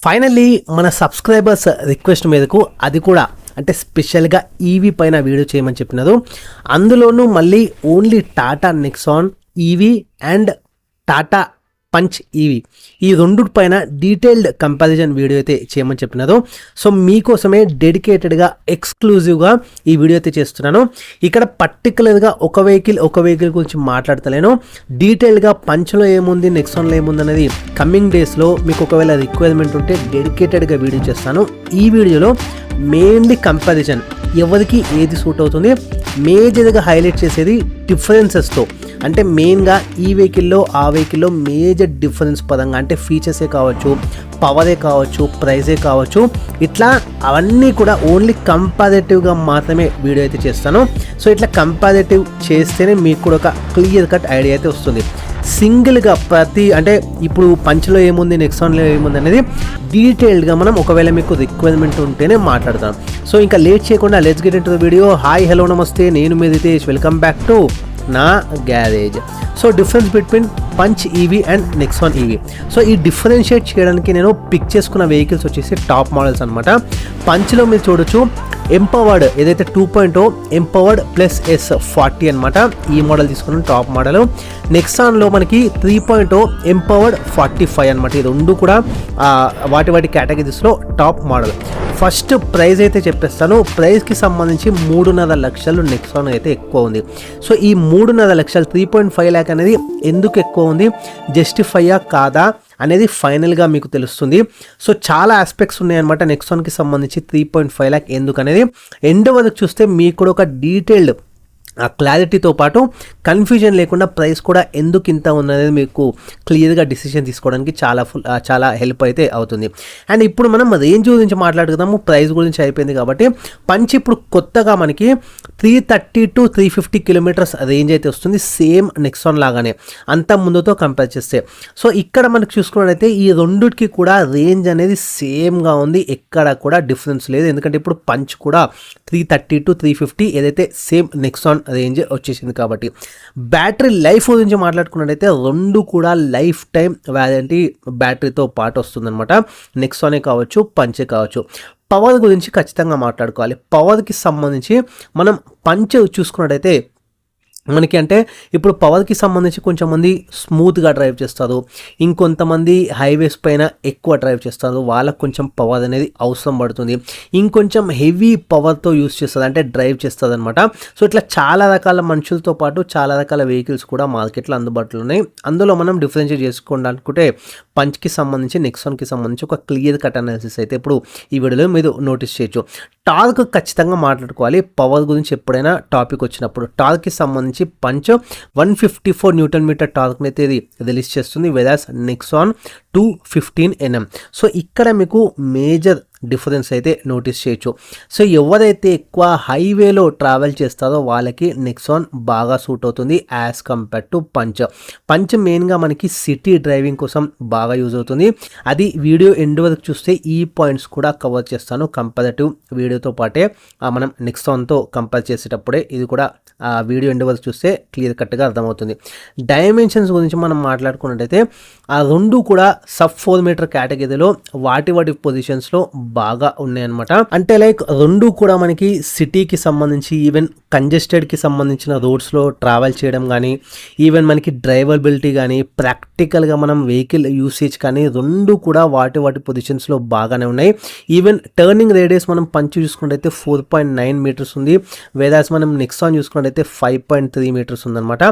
Finally మన subscribers request మీదకు అది కూడా అంటే స్పెషల్గా ఈవీ పైన వీడియో చేయమని చెప్పినారు. అందులోనూ మళ్ళీ only Tata Nexon EV and Tata punch EV ఈ రెండు పైన డీటెయిల్డ్ కంపారిజన్ వీడియో అయితే చేయమని చెప్పినారు. సో మీకోసమే డెడికేటెడ్గా ఎక్స్క్లూజివ్గా ఈ వీడియో అయితే చేస్తున్నాను. ఇక్కడ పర్టికులర్గా ఒక వెహికల్ గురించి మాట్లాడతలేను. డీటెయిల్గా పంచ్లో ఏముంది, నెక్సాన్లో ఏముంది అనేది కమింగ్ డేస్లో మీకు ఒకవేళ రిక్వైర్మెంట్ ఉంటే డెడికేటెడ్గా వీడియో చేస్తాను. ఈ వీడియోలో మెయిన్లీ కంపారిజన్ ఎవరికి ఏది సూట్ అవుతుంది, మేజర్గా హైలైట్ చేసేది డిఫరెన్సెస్తో, అంటే మెయిన్గా ఈ వెహికల్లో ఆ వెహికల్లో మేజర్ డిఫరెన్స్ పరంగా అంటే ఫీచర్సే కావచ్చు, పవరే కావచ్చు, ప్రైజే కావచ్చు, ఇట్లా అవన్నీ కూడా ఓన్లీ కంపారేటివ్గా మాత్రమే వీడియో అయితే చేస్తాను. సో ఇట్లా కంపారేటివ్ చేస్తేనే మీకు కూడా ఒక క్లియర్ కట్ ఐడియా అయితే వస్తుంది. సింగిల్గా ప్రతి అంటే ఇప్పుడు పంచ్లో ఏముంది, నెక్సాన్లో ఏముంది అనేది డీటెయిల్డ్గా మనం ఒకవేళ మీకు రిక్వైర్మెంట్ ఉంటేనే మాట్లాడతాం. సో ఇంకా లేట్ చేయకుండా let's get into the video. Hi hello నమస్తే, నేను మీ రితేష్, వెల్కమ్ బ్యాక్ టు నా garage. So difference between punch EV and Nexon EV. So ఈ డిఫరెన్షియేట్ చేయడానికి నేను పిక్ చేసుకున్న వెహికల్స్ వచ్చేసి టాప్ మోడల్స్ అనమాట. పంచ్లో మీరు చూడొచ్చు ఎంపవర్డ్ ఏదైతే 2.0 ఎంపవర్డ్ ప్లస్ S40 అనమాట, ఈ మోడల్ తీసుకున్నాం టాప్ మోడల్. నెక్సాన్లో మనకి 3.0 ఎంపవర్డ్ 45 అనమాట. ఈ రెండు కూడా వాటి కేటగిరీస్లో టాప్ మోడల్. ఫస్ట్ ప్రైస్ అయితే చెప్పేస్తాను. ప్రైస్కి సంబంధించి 3.5 లక్షలు నెక్సాన్ అయితే ఎక్కువ ఉంది. సో ఈ 3.5 లక్షలు 3.5 ల్యాక్ అనేది ఎందుకు ఎక్కువ ఉంది, జస్టిఫైయా కాదా అనేది ఫైనల్గా మీకు తెలుస్తుంది. సో చాలా ఆస్పెక్ట్స్ ఉన్నాయన్నమాట నెక్సాన్కి సంబంధించి 3.5 ల్యాక్ ఎందుకు అనేది. ఎండ్ వరకు చూస్తే మీకు కూడా ఒక డీటెయిల్డ్ ఆ క్లారిటీతో పాటు కన్ఫ్యూజన్ లేకుండా ప్రైస్ కూడా ఎందుకు ఇంత ఉన్నది మీకు క్లియర్గా డిసిషన్ తీసుకోవడానికి చాలా హెల్ప్ అయితే అవుతుంది. అండ్ ఇప్పుడు మనం రేంజ్ గురించి మాట్లాడుకుందాము. ప్రైస్ గురించి అయిపోయింది కాబట్టి పంచ్ ఇప్పుడు కొత్తగా మనకి 330 to 350 కిలోమీటర్స్ రేంజ్ అయితే వస్తుంది, సేమ్ నెక్సాన్ లాగానే అంత ముందుతో కంపేర్ చేస్తే. సో ఇక్కడ మనకు చూసుకున్నట్లయితే ఈ రెండుకి కూడా రేంజ్ అనేది సేమ్గా ఉంది, ఎక్కడ కూడా డిఫరెన్స్ లేదు. ఎందుకంటే ఇప్పుడు పంచ్ కూడా 330 to 350 ఏదైతే సేమ్ నెక్సాన్ రేంజ్ వచ్చేసింది కాబట్టి. బ్యాటరీ లైఫ్ గురించి మాట్లాడుకున్నట్టయితే రెండు కూడా లైఫ్ టైం వ్యారంటీ బ్యాటరీతో పాటు వస్తుందన్నమాట. నెక్సానే కావచ్చు, పంచే కావచ్చు. పవర్ గురించి ఖచ్చితంగా మాట్లాడుకోవాలి. పవర్కి సంబంధించి మనం పంచ్ చూసుకున్నట్టయితే మనకి అంటే ఇప్పుడు పవర్కి సంబంధించి కొంచెం మంది స్మూత్గా డ్రైవ్ చేస్తారు, ఇంకొంతమంది హైవేస్ పైన ఎక్కువ డ్రైవ్ చేస్తారు, వాళ్ళకు కొంచెం పవర్ అనేది అవసరం పడుతుంది. ఇంకొంచెం హెవీ పవర్తో యూస్ చేస్తుంది అంటే డ్రైవ్ చేస్తుంది అనమాట. సో ఇట్లా చాలా రకాల మనుషులతో పాటు చాలా రకాల వెహికల్స్ కూడా మార్కెట్లో అందుబాటులో ఉన్నాయి. అందులో మనం డిఫరెన్షియేట్ చేసుకోవాలనుకుంటే పంచ్కి సంబంధించి నెక్సాన్కి సంబంధించి ఒక క్లియర్ కట్ అనాలిసిస్ అయితే ఇప్పుడు ఈ వీడియోలో మీరు నోటీస్ చేయొచ్చు. టార్క్ ఖచ్చితంగా మాట్లాడుకోవాలి. పవర్ గురించి ఎప్పుడైనా టాపిక్ వచ్చినప్పుడు టార్క్కి సంబంధించి పంచ్ 154 న్యూటన్ మీటర్ టార్క్ అయితే ఇది రిలీజ్ చేస్తుంది, వెరాస్ నెక్సాన్ 215 Nm. సో ఇక్కడ మీకు మేజర్ డిఫరెన్స్ అయితే నోటీస్ చేయొచ్చు. సో ఎవరైతే ఎక్కువ హైవేలో ట్రావెల్ చేస్తారో వాళ్ళకి నెక్సాన్ బాగా సూట్ అవుతుంది as compare to punch. Punch మెయిన్గా మనకి సిటీ డ్రైవింగ్ కోసం బాగా యూజ్ అవుతుంది. అది వీడియో ఎండ్ వరకు చూస్తే ఈ పాయింట్స్ కూడా కవర్ చేస్తాను. కంపారేటివ్ వీడియోతో పాటే మనం నెక్సాన్తో కంపేర్ చేసేటప్పుడే ఇది కూడా వీడియో ఎండ్ వరకు చూస్తే క్లియర్ కట్గా అర్థమవుతుంది. డైమెన్షన్స్ గురించి మనం మాట్లాడుకున్నట్టయితే ఆ రెండు కూడా సబ్ 4 మీటర్ కేటగిరీలో వాటి పొజిషన్స్లో బాగా ఉన్నాయన్నమాట. అంటే లైక్ రెండు కూడా మనకి సిటీకి సంబంధించి ఈవెన్ కంజెస్టెడ్కి సంబంధించిన రోడ్స్లో ట్రావెల్ చేయడం కానీ, ఈవెన్ మనకి డ్రైవబిలిటీ కానీ, ప్రాక్టికల్గా మనం వెహికల్ యూసేజ్ కానీ రెండు కూడా వాటి పొజిషన్స్లో బాగానే ఉన్నాయి. ఈవెన్ టర్నింగ్ రేడియస్ మనం పంచ్ చూసుకుంటే 4.9 మీటర్స్ ఉంది, వేదాస్ మనం నెక్సాన్ చూసుకున్నట్టయితే 5.3 మీటర్స్ ఉందన్నమాట.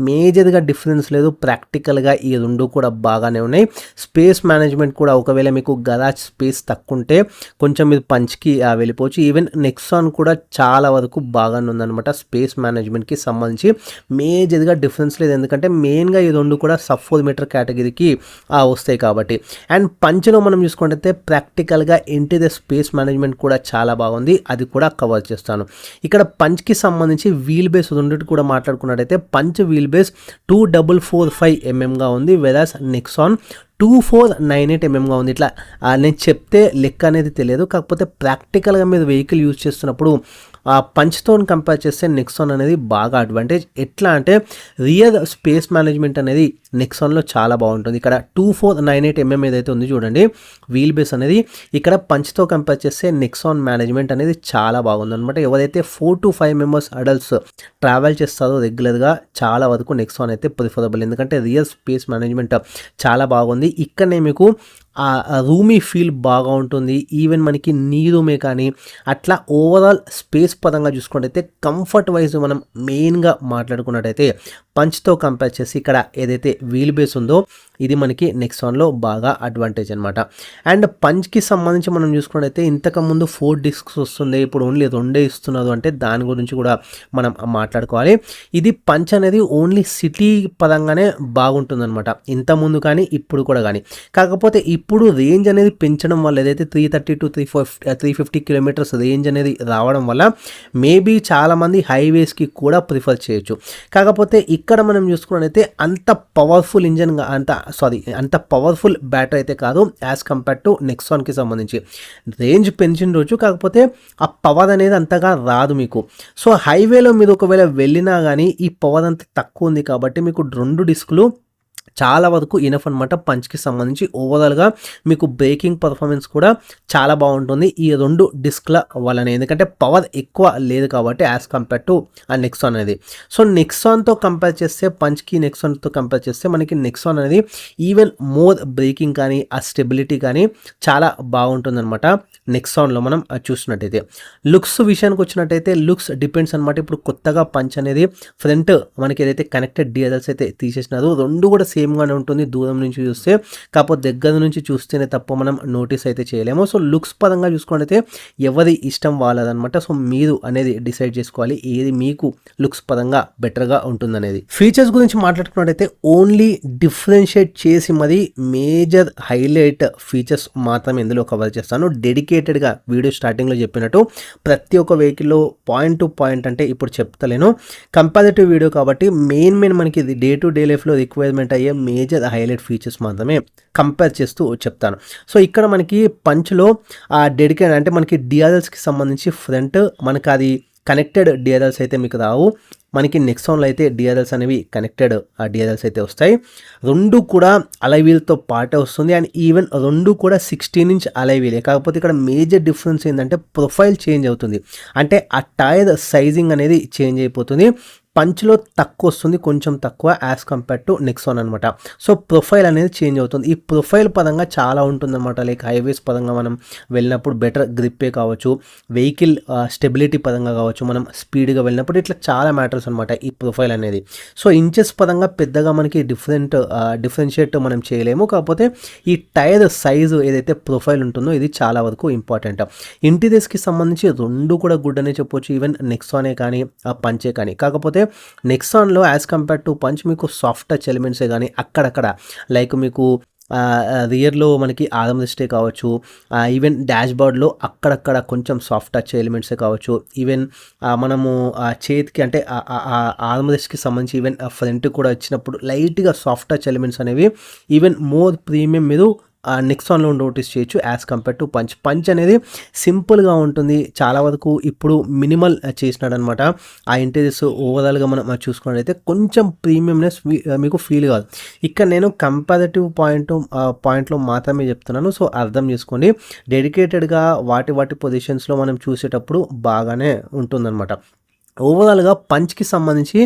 మేజర్గా డిఫరెన్స్ లేదు, ప్రాక్టికల్గా ఈ రెండు కూడా బాగానే ఉన్నాయి. స్పేస్ మేనేజ్మెంట్ కూడా ఒకవేళ మీకు గరాజ్ స్పేస్ తక్కువ ఉంటే కొంచెం మీరు పంచ్కి వెళ్ళిపోవచ్చు. ఈవెన్ నెక్సాన్ కూడా చాలా వరకు బాగానే ఉందన్నమాట. స్పేస్ మేనేజ్మెంట్కి సంబంధించి మేజర్గా డిఫరెన్స్ లేదు, ఎందుకంటే మెయిన్గా ఈ రెండు కూడా సబ్ 4 మీటర్ కేటగిరీకి వస్తాయి కాబట్టి. అండ్ పంచ్లో మనం చూసుకుంటే ప్రాక్టికల్గా ఇంటీరియర్ స్పేస్ మేనేజ్మెంట్ కూడా చాలా బాగుంది, అది కూడా కవర్ చేస్తాను. ఇక్కడ పంచ్కి సంబంధించి వీల్ బేస్ రెండింటి కూడా మాట్లాడుకున్నట్టయితే పంచ్ వీల్ బేస్ 2445 mm ఉంది, వెరాస్ నెక్సాన్ 2498 mm ఉంది. ఇట్లా నేను చెప్తే లెక్క అనేది తెలియదు, కాకపోతే ప్రాక్టికల్గా మీరు వెహికల్ యూజ్ చేస్తున్నప్పుడు పంచ్తో కంపేర్ చేస్తే నెక్సాన్ అనేది బాగా అడ్వాంటేజ్. ఎట్లా అంటే రియర్ స్పేస్ మేనేజ్మెంట్ అనేది నెక్సాన్లో చాలా బాగుంటుంది. ఇక్కడ 2498mm ఏదైతే ఉంది చూడండి వీల్ బేస్ అనేది, ఇక్కడ పంచ్తో కంపేర్ చేస్తే నెక్సాన్ మేనేజ్మెంట్ అనేది చాలా బాగుంది అనమాట. ఎవరైతే 4 to 5 members అడల్ట్స్ ట్రావెల్ చేస్తారో రెగ్యులర్గా చాలా వరకు నెక్సాన్ అయితే ప్రిఫరబుల్, ఎందుకంటే రియర్ స్పేస్ మేనేజ్మెంట్ చాలా బాగుంది. ఇక్కడనే మీకు ఆ రూమీ ఫీల్ బాగా ఉంటుంది. ఈవెన్ మనకి నీ రూమే కానీ అట్లా ఓవరాల్ స్పేస్ పరంగా చూసుకున్నట్టయితే కంఫర్ట్ వైజ్ మనం మెయిన్గా మాట్లాడుకున్నట్టయితే పంచ్తో కంపేర్ చేసి ఇక్కడ ఏదైతే వీల్ బేస్ ఉందో ఇది మనకి నెక్సాన్లో బాగా అడ్వాంటేజ్ అనమాట. అండ్ పంచ్కి సంబంధించి మనం చూసుకున్నట్టయితే ఇంతకుముందు 4 discs వస్తుంది, ఇప్పుడు ఓన్లీ 2 ఇస్తున్నారు, అంటే దాని గురించి కూడా మనం మాట్లాడుకోవాలి. ఇది పంచ్ అనేది ఓన్లీ సిటీ పరంగానే బాగుంటుంది అనమాట, ఇంతకుముందు కానీ ఇప్పుడు కూడా కానీ. కాకపోతే ఇప్పుడు రేంజ్ అనేది పెంచడం వల్ల ఏదైతే 330 to 350 kilometers రేంజ్ అనేది రావడం వల్ల మేబీ చాలామంది హైవేస్కి కూడా ప్రిఫర్ చేయొచ్చు. కాకపోతే ఇక్కడ మనం చూసుకున్నట్టయితే అంత పవర్ఫుల్ ఇంజన్గా అంత పవర్ఫుల్ బ్యాటరీ అయితే కాదు యాజ్ కంపేర్ టు నెక్సాన్కి సంబంధించి. రేంజ్ పెంచిన రోజు, కాకపోతే ఆ పవర్ అనేది అంతగా రాదు మీకు. సో హైవేలో మీరు ఒకవేళ వెళ్ళినా కానీ ఈ పవర్ అంత తక్కువ ఉంది కాబట్టి మీకు 2 డిస్కులు చాలా వరకు ఇనఫ్ అనమాట. పంచ్కి సంబంధించి ఓవరాల్గా మీకు బ్రేకింగ్ పర్ఫార్మెన్స్ కూడా చాలా బాగుంటుంది ఈ 2 డిస్క్ల వల్లనే, ఎందుకంటే పవర్ ఎక్కువ లేదు కాబట్టి యాజ్ కంపేర్ టు ఆ నెక్సాన్ అనేది. సో నెక్సాన్తో కంపేర్ చేస్తే పంచ్కి నెక్సాన్తో కంపేర్ చేస్తే మనకి నెక్సాన్ అనేది ఈవెన్ మోర్ బ్రేకింగ్ కానీ ఆ స్టెబిలిటీ కానీ చాలా బాగుంటుంది అనమాట నెక్సాన్లో మనం చూసినట్టయితే. లుక్స్ విషయానికి వచ్చినట్టయితే లుక్స్ డిపెండ్స్ అనమాట. ఇప్పుడు కొత్తగా పంచ్ అనేది ఫ్రంట్ మనకి ఏదైతే కనెక్టెడ్ డిఆర్ఎల్స్ అయితే తీసేసినారో 2 కూడా సేమ్గానే ఉంటుంది దూరం నుంచి చూస్తే, కాకపోతే దగ్గర నుంచి చూస్తేనే తప్ప మనం నోటీస్ అయితే చేయలేము. సో లుక్స్ పరంగా చూసుకున్నట్టయితే ఎవరి ఇష్టం వాళ్ళదనమాట. సో మీరు అనేది డిసైడ్ చేసుకోవాలి ఏది మీకు లుక్స్ పరంగా బెటర్గా ఉంటుంది అనేది. ఫీచర్స్ గురించి మాట్లాడుకున్నట్టయితే ఓన్లీ డిఫరెన్షియేట్ చేసి మరి మేజర్ హైలైట్ ఫీచర్స్ మాత్రమే ఇందులో కవర్ చేస్తాను. డెడికేటెడ్గా వీడియో స్టార్టింగ్లో చెప్పినట్టు ప్రతి ఒక్క వెహికల్లో పాయింట్ టు పాయింట్ అంటే ఇప్పుడు చెప్తలేను, కంపారిటివ్ వీడియో కాబట్టి మెయిన్ మనకి డే టు డే లైఫ్లో రిక్వైర్మెంట్ అయ్యే మేజర్ హైలైట్ ఫీచర్స్ మాత్రమే కంపేర్ చేస్తూ చెప్తాను. సో ఇక్కడ మనకి పంచ్లో ఆ డెడికేట్ అంటే మనకి డిఆర్ఎల్స్కి సంబంధించి ఫ్రంట్ మనకి అది కనెక్టెడ్ డిఆర్ఎల్స్ అయితే మీకు రావు. మనకి నెక్సాన్లో అయితే డిఆర్ఎల్స్ అనేవి కనెక్టెడ్ డిఆర్ఎల్స్ అయితే వస్తాయి. 2 కూడా అలై వీల్తో పాటే వస్తుంది. అండ్ ఈవెన్ 2 కూడా 16-inch అలై వీలే. కాకపోతే ఇక్కడ మేజర్ డిఫరెన్స్ ఏంటంటే ప్రొఫైల్ చేంజ్ అవుతుంది, అంటే ఆ టైర్ సైజింగ్ అనేది చేంజ్ అయిపోతుంది. పంచ్లో తక్కువ వస్తుంది, కొంచెం తక్కువ యాజ్ కంపేర్ టు నెక్సాన్ అనమాట. సో ప్రొఫైల్ అనేది చేంజ్ అవుతుంది. ఈ ప్రొఫైల్ పరంగా చాలా ఉంటుందన్నమాట. లైక్ హైవేస్ పరంగా మనం వెళ్ళినప్పుడు బెటర్ గ్రిప్పే కావచ్చు, వెహికల్ స్టెబిలిటీ పరంగా కావచ్చు, మనం స్పీడ్గా వెళ్ళినప్పుడు ఇట్లా చాలా మ్యాటర్స్ అనమాట ఈ ప్రొఫైల్ అనేది. సో ఇంచెస్ పరంగా పెద్దగా మనకి డిఫరెన్షియేట్ మనం చేయలేము. కాకపోతే ఈ టైర్ సైజు ఏదైతే ప్రొఫైల్ ఉంటుందో ఇది చాలా వరకు ఇంపార్టెంట్. ఇంటీరియర్స్కి సంబంధించి 2 కూడా గుడ్ అనే చెప్పొచ్చు, ఈవెన్ నెక్సానే కానీ ఆ పంచే కానీ. కాకపోతే నెక్సాన్లో యాజ్ కంపేర్ టు పంచ్ మీకు సాఫ్ట్ టచ్ ఎలిమెంట్సే కానీ అక్కడక్కడ లైక్ మీకు రియర్లో మనకి ఆర్మ్ రెస్టే కావచ్చు, ఈవెన్ డాష్ బోర్డ్లో అక్కడక్కడ కొంచెం సాఫ్ట్ టచ్ ఎలిమెంట్సే కావచ్చు, ఈవెన్ మనము చేతికి అంటే ఆర్మ్ రెస్ట్కి సంబంధించి ఈవెన్ ఫ్రంట్ కూడా వచ్చినప్పుడు లైట్గా సాఫ్ట్ టచ్ ఎలిమెంట్స్ అనేవి ఈవెన్ మోర్ ప్రీమియం మీరు నెక్సాన్లో నోటీస్ చేయొచ్చు as compare to punch. Punch అనేది సింపుల్గా ఉంటుంది, చాలా వరకు ఇప్పుడు మినిమల్ చేసినాడు అనమాట. ఆ ఇంటీరియర్స్ ఓవరాల్గా మనం చూసుకున్నట్లయితే కొంచెం ప్రీమియంనెస్ మీకు ఫీల్ కాదు. ఇక్కడ నేను కంపారిటివ్ పాయింట్లో మాత్రమే చెప్తున్నాను, సో అర్థం చేసుకోండి. డెడికేటెడ్గా వాటి పొజిషన్స్లో మనం చూసేటప్పుడు బాగానే ఉంటుందన్నమాట. ఓవరాల్గా పంచ్కి సంబంధించి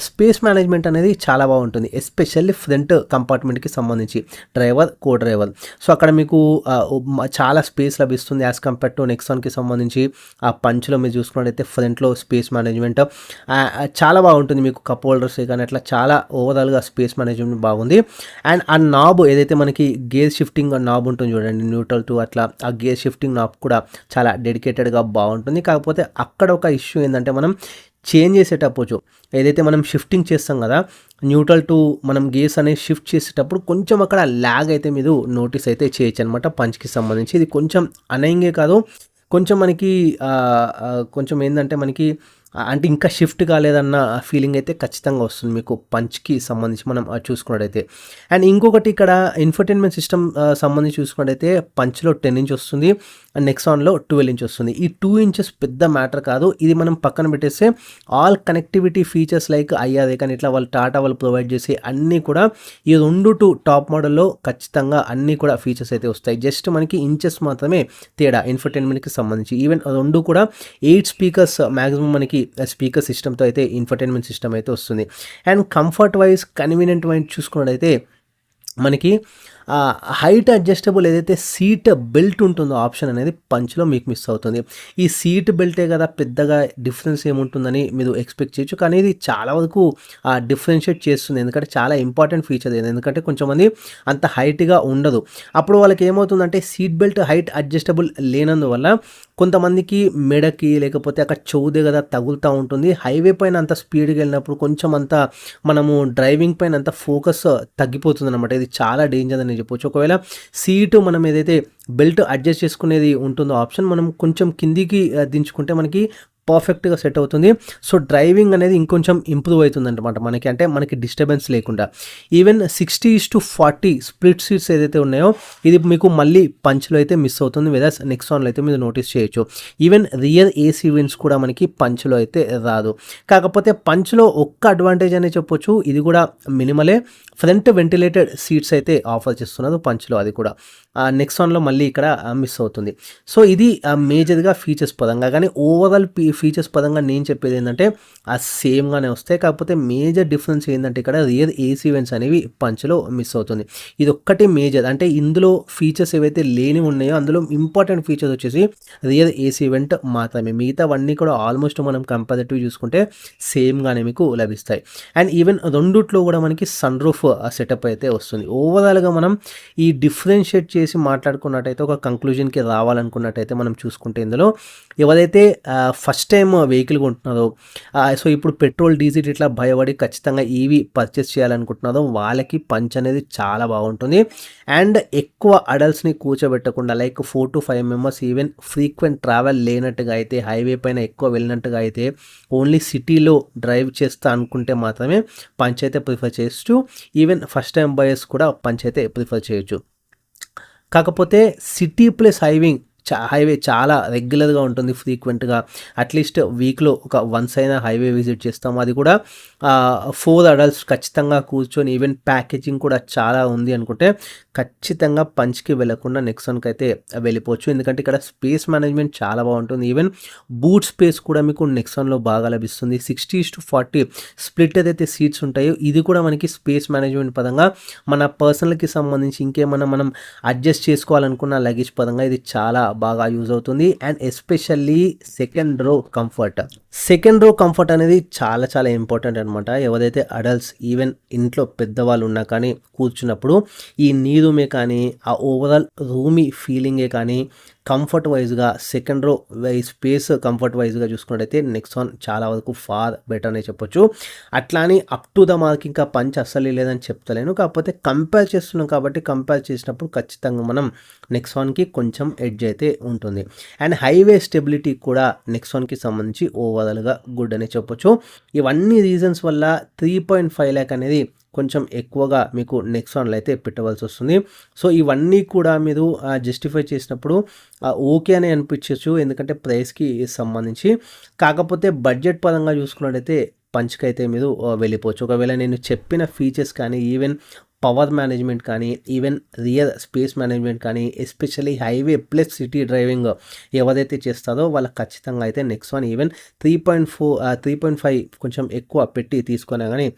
స్పేస్ మేనేజ్మెంట్ అనేది చాలా బాగుంటుంది, ఎస్పెషల్లీ ఫ్రంట్ కంపార్ట్మెంట్కి సంబంధించి డ్రైవర్ కో డ్రైవర్. సో అక్కడ మీకు చాలా స్పేస్ లభిస్తుంది యాజ్ కంపేర్ టు నెక్సాన్కి సంబంధించి. ఆ పంచ్లో మీరు చూసుకున్నట్టయితే ఫ్రంట్లో స్పేస్ మేనేజ్మెంట్ చాలా బాగుంటుంది, మీకు కప్ హోల్డర్స్ కానీ అట్లా చాలా ఓవరాల్గా స్పేస్ మేనేజ్మెంట్ బాగుంది. అండ్ ఆ నాబ్ ఏదైతే మనకి గేర్ షిఫ్టింగ్ నాబ్ ఉంటుంది చూడండి, న్యూట్రల్ టు అట్లా ఆ గేర్ షిఫ్టింగ్ నాబ్ కూడా చాలా డెడికేటెడ్గా బాగుంటుంది. కాకపోతే అక్కడ ఒక ఇష్యూ ఏంటంటే మనం చేంజ్ చేసేటప్పుడు ఏదైతే మనం షిఫ్టింగ్ చేస్తాం కదా, న్యూట్రల్ టు మనం గేర్స్ అనేది షిఫ్ట్ చేసేటప్పుడు కొంచెం అక్కడ ల్యాగ్ అయితే మీరు నోటీస్ అయితే చేయొచ్చు అనమాట పంచ్కి సంబంధించి. ఇది కొంచెం అనయింగే కాదు, కొంచెం మనకి కొంచెం ఏంటంటే మనకి అంటే ఇంకా షిఫ్ట్ కాలేదన్న ఫీలింగ్ అయితే ఖచ్చితంగా వస్తుంది మీకు పంచ్కి సంబంధించి మనం చూసుకున్నట్టయితే. అండ్ ఇంకొకటి ఇక్కడ ఇన్ఫర్టైన్మెంట్ సిస్టమ్ సంబంధించి చూసుకున్నట్టయితే పంచ్లో 10 ఇంచ్ వస్తుంది, అండ్ నెక్సాన్లో 12 ఇంచ్ వస్తుంది. ఈ 2 ఇంచెస్ పెద్ద మ్యాటర్ కాదు, ఇది మనం పక్కన పెట్టేస్తే all connectivity features like IRA కానీ ఇట్లా టాటా వాళ్ళు ప్రొవైడ్ చేసి అన్నీ కూడా ఈ 2 టాప్ మోడల్లో ఖచ్చితంగా అన్నీ కూడా ఫీచర్స్ అయితే వస్తాయి. జస్ట్ మనకి ఇంచెస్ మాత్రమే తేడా ఇన్ఫర్టైన్మెంట్కి సంబంధించి. ఈవెన్ 2 కూడా 8 స్పీకర్స్ మ్యాక్సిమం మనకి స్పీకర్ సిస్టమ్తో అయితే ఇన్ఫర్టైన్మెంట్ సిస్టమ్ అయితే వస్తుంది. And comfort wise convenient wise చూసుకున్నట్టయితే మనకి హైట్ అడ్జస్టబుల్ ఏదైతే సీట్ బెల్ట్ ఉంటుందో ఆప్షన్ అనేది పంచ్లో మీకు మిస్ అవుతుంది. ఈ సీట్ బెల్టే కదా పెద్దగా డిఫరెన్స్ ఏముంటుందని మీరు ఎక్స్పెక్ట్ చేయొచ్చు, కానీ ఇది చాలా వరకు డిఫరెన్షియేట్ చేస్తుంది. ఎందుకంటే చాలా ఇంపార్టెంట్ ఫీచర్ ఇది. ఎందుకంటే కొంచెం మంది అంత హైట్గా ఉండదు, అప్పుడు వాళ్ళకి ఏమవుతుందంటే సీట్ బెల్ట్ హైట్ అడ్జస్టబుల్ లేనందువల్ల కొంతమందికి మెడకి లేకపోతే అక్కడ చెవు దగ్గర తగులుతూ ఉంటుంది. హైవే పైన అంత స్పీడ్గా వెళ్ళినప్పుడు కొంచెం అంత మనము డ్రైవింగ్ పైన అంత ఫోకస్ తగ్గిపోతుంది అనమాట. ఇది చాలా డేంజర్ అని చెప్పొచ్చు. ఒకవేళ సీటు మనం ఏదైతే బెల్ట్ అడ్జస్ట్ చేసుకునేది ఉంటుందో ఆప్షన్ మనం కొంచెం కిందికి దించుకుంటే మనకి పర్ఫెక్ట్గా సెట్ అవుతుంది. సో డ్రైవింగ్ అనేది ఇంకొంచెం ఇంప్రూవ్ అవుతుంది అనమాట మనకి, అంటే మనకి డిస్టర్బెన్స్ లేకుండా. ఈవెన్ 60:40 స్ప్లిట్ సీట్స్ ఏదైతే ఉన్నాయో ఇది మీకు మళ్ళీ పంచ్లో అయితే మిస్ అవుతుంది, వెదర్స్ నెక్సాన్లో అయితే మీరు నోటీస్ చేయొచ్చు. ఈవెన్ రియర్ ఏసీ విన్స్ కూడా మనకి పంచ్లో అయితే రాదు. కాకపోతే పంచ్లో ఒక్క అడ్వాంటేజ్ అనే చెప్పొచ్చు, ఇది కూడా మినిమలే, ఫ్రంట్ వెంటిలేటెడ్ సీట్స్ అయితే ఆఫర్ చేస్తున్నారు పంచ్లో, అది కూడా నెక్సాన్లో మళ్ళీ ఇక్కడ మిస్ అవుతుంది. సో ఇది మేజర్గా ఫీచర్స్ పరంగా. కానీ ఓవరాల్ ఫీచర్స్ పరంగా నేను చెప్పేది ఏంటంటే సేమ్గానే వస్తాయి, కాకపోతే మేజర్ డిఫరెన్స్ ఏంటంటే ఇక్కడ రియర్ ఏసీ వెంట్స్ అనేవి పంచ్లో మిస్ అవుతుంది. ఇది ఒక్కటి మేజర్, అంటే ఇందులో ఫీచర్స్ ఏవైతే లేని ఉన్నాయో అందులో ఇంపార్టెంట్ ఫీచర్స్ వచ్చేసి రియర్ ఏసీ వెంట్ మాత్రమే. మిగతావన్నీ కూడా ఆల్మోస్ట్ మనం కంపారిటివ్ చూసుకుంటే సేమ్గానే మీకు లభిస్తాయి. అండ్ ఈవెన్ రెండిట్లో కూడా మనకి సన్ రూఫ్ సెటప్ అయితే వస్తుంది. ఓవరాల్గా మనం ఈ డిఫరెన్షియేట్ చేసి మాట్లాడుకున్నట్టయితే ఒక కంక్లూజన్కి రావాలనుకున్నట్టయితే మనం చూసుకుంటే ఇందులో ఎవరైతే ఫస్ట్ టైం వెహికల్ కొంటున్నారో, సో ఇప్పుడు పెట్రోల్ డీజిల్ ఇట్లా భయపడి ఖచ్చితంగా ఈవీ పర్చేస్ చేయాలనుకుంటున్నారో వాళ్ళకి పంచ్ అనేది చాలా బాగుంటుంది. అండ్ ఎక్కువ అడల్ట్స్ని కూర్చోబెట్టకుండా like 4 to 5 members even frequent travel లేనట్టుగా అయితే, హైవే పైన ఎక్కువ వెళ్ళినట్టుగా అయితే, ఓన్లీ సిటీలో డ్రైవ్ చేస్తా అనుకుంటే మాత్రమే పంచ్ అయితే ప్రిఫర్ చేయొచ్చు. ఈవెన్ ఫస్ట్ టైం బయర్స్ కూడా పంచ్ అయితే ప్రిఫర్ చేయొచ్చు. కాకపోతే సిటీ ప్లస్ హైవే చాలా రెగ్యులర్గా ఉంటుంది, ఫ్రీక్వెంట్గా అట్లీస్ట్ వీక్లో ఒక వన్స్ అయినా హైవే విజిట్ చేస్తాము. అది కూడా 4 అడల్ట్స్ ఖచ్చితంగా కూర్చొని, ఈవెన్ ప్యాకేజింగ్ కూడా చాలా ఉంది అనుకుంటే ఖచ్చితంగా పంచ్కి వెళ్ళకుండా నెక్సాన్కి అయితే వెళ్ళిపోవచ్చు. ఎందుకంటే ఇక్కడ స్పేస్ మేనేజ్మెంట్ చాలా బాగుంటుంది. ఈవెన్ బూట్ స్పేస్ కూడా మీకు నెక్సాన్లో బాగా లభిస్తుంది. 60:40 స్ప్లిట్ ఏదైతే సీట్స్ ఉంటాయో ఇది కూడా మనకి స్పేస్ మేనేజ్మెంట్ పరంగా మన పర్సనల్కి సంబంధించి ఇంకేమన్నా మనం అడ్జస్ట్ చేసుకోవాలనుకున్న లగేజ్ పరంగా ఇది చాలా బాగా యూజ్ అవుతుంది. And especially second row comfort అనేది చాలా చాలా ఇంపార్టెంట్ అనమాట. ఎవరైతే అడల్ట్స్ ఈవెన్ ఇంట్లో పెద్దవాళ్ళు ఉన్నా కానీ కూర్చున్నప్పుడు ఈ నీ రూమే కానీ ఆ ఓవరాల్ రూమీ ఫీలింగే కానీ కంఫర్ట్ వైజ్గా సెకండ్ రో స్పేస్ కంఫర్ట్ వైజ్గా చూసుకున్నట్టయితే నెక్సాన్ చాలా వరకు ఫార్ బెటర్ అనే చెప్పొచ్చు. అట్లా అని అప్ టు ద మార్క్ ఇంకా పంచ్ అస్సలు లేదని చెప్తలేను, కాకపోతే కంపేర్ చేస్తున్నాం కాబట్టి కంపేర్ చేసినప్పుడు ఖచ్చితంగా మనం నెక్సాన్కి కొంచెం ఎడ్జ్ అయితే ఉంటుంది. అండ్ హైవే స్టెబిలిటీ కూడా నెక్సాన్కి సంబంధించి ఓవరాల్గా గుడ్ అనే చెప్పొచ్చు. ఇవన్నీ రీజన్స్ వల్ల 3.5 lakh అనేది కొంచెం ఎక్కువగా మీకు నెక్సాన్లో అయితే పెట్టవలసి వస్తుంది. సో ఇవన్నీ కూడా మీరు జస్టిఫై చేసినప్పుడు ఓకే అని అనిపించవచ్చు, ఎందుకంటే ప్రైస్కి సంబంధించి. కాకపోతే బడ్జెట్ పరంగా చూసుకున్నట్టయితే పంచ్కి అయితే మీరు వెళ్ళిపోవచ్చు. ఒకవేళ నేను చెప్పిన ఫీచర్స్ కానీ, ఈవెన్ పవర్ మేనేజ్మెంట్ కానీ, ఈవెన్ రియర్ స్పేస్ మేనేజ్మెంట్ కానీ, especially highway plus city driving ఎవరైతే చేస్తారో వాళ్ళకి ఖచ్చితంగా అయితే నెక్సాన్ ఈవెన్ 3.5 కొంచెం ఎక్కువ పెట్టి తీసుకున్నా కానీ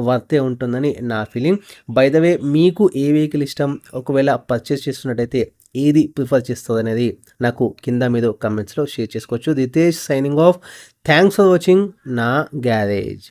వర్తే ఉంటుందని నా ఫీలింగ్. బై ద వే మీకు ఏ వెహికల్ ఇష్టం, ఒకవేళ పర్చేస్ చేస్తున్నట్టయితే ఏది ప్రిఫర్ చేస్తుంది అనేది నాకు కింద మీద కమెంట్స్లో షేర్ చేసుకోవచ్చు. Ritesh signing off. Thanks for watching నా గ్యారేజ్.